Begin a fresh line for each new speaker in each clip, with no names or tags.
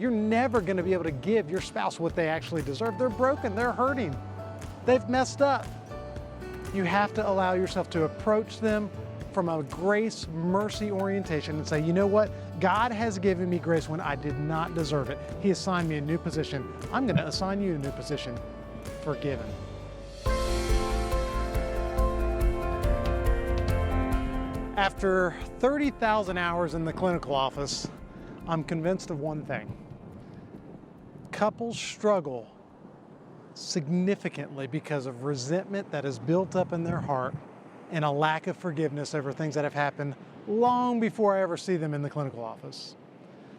You're never going to be able to give your spouse what they actually deserve. They're broken, they're hurting, they've messed up. You have to allow yourself to approach them from a grace, mercy orientation and say, you know what? God has given me grace when I did not deserve it. He assigned me a new position. I'm going to assign you a new position, forgiven. After 30,000 hours in the clinical office, I'm convinced of one thing. Couples struggle significantly because of resentment that is built up in their heart and a lack of forgiveness over things that have happened long before I ever see them in the clinical office.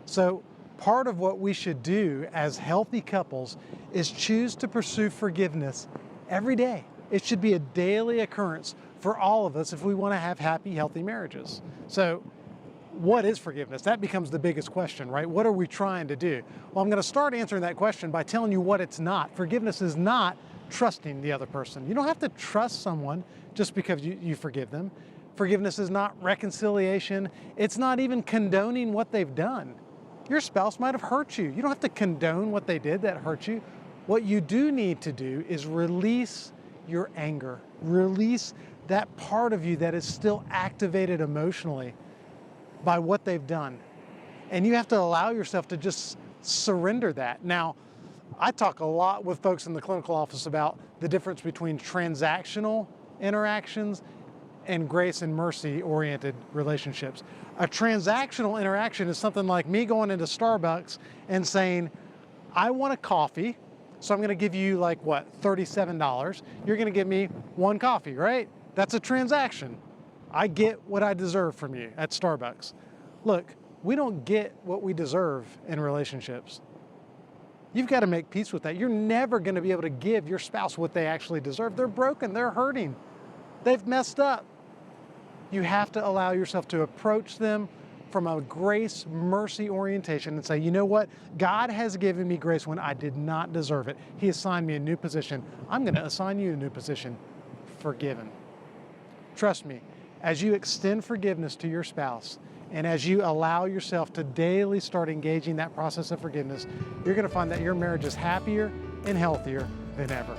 So part of what we should do as healthy couples is choose to pursue forgiveness every day. It should be a daily occurrence for all of us if we want to have happy, healthy marriages. So what is forgiveness? That becomes the biggest question, right? What are we trying to do? Well, I'm going to start answering that question by telling you what it's not. Forgiveness is not trusting the other person. You don't have to trust someone just because you forgive them. Forgiveness is not reconciliation. It's not even condoning what they've done. Your spouse might have hurt you. You don't have to condone what they did that hurt you. What you do need to do is release your anger. Release that part of you that is still activated emotionally by what they've done. And you have to allow yourself to just surrender that. Now, I talk a lot with folks in the clinical office about the difference between transactional interactions and grace and mercy oriented relationships. A transactional interaction is something like me going into Starbucks and saying, I want a coffee, so I'm gonna give you like what, $37. You're gonna give me one coffee, right? That's a transaction. I get what I deserve from you at Starbucks. Look, we don't get what we deserve in relationships. You've got to make peace with that. You're never going to be able to give your spouse what they actually deserve. They're broken, they're hurting, they've messed up. You have to allow yourself to approach them from a grace, mercy orientation and say, you know what? God has given me grace when I did not deserve it. He assigned me a new position. I'm going to assign you a new position, forgiven. Trust me, as you extend forgiveness to your spouse and as you allow yourself to daily start engaging that process of forgiveness, you're going to find that your marriage is happier and healthier than ever.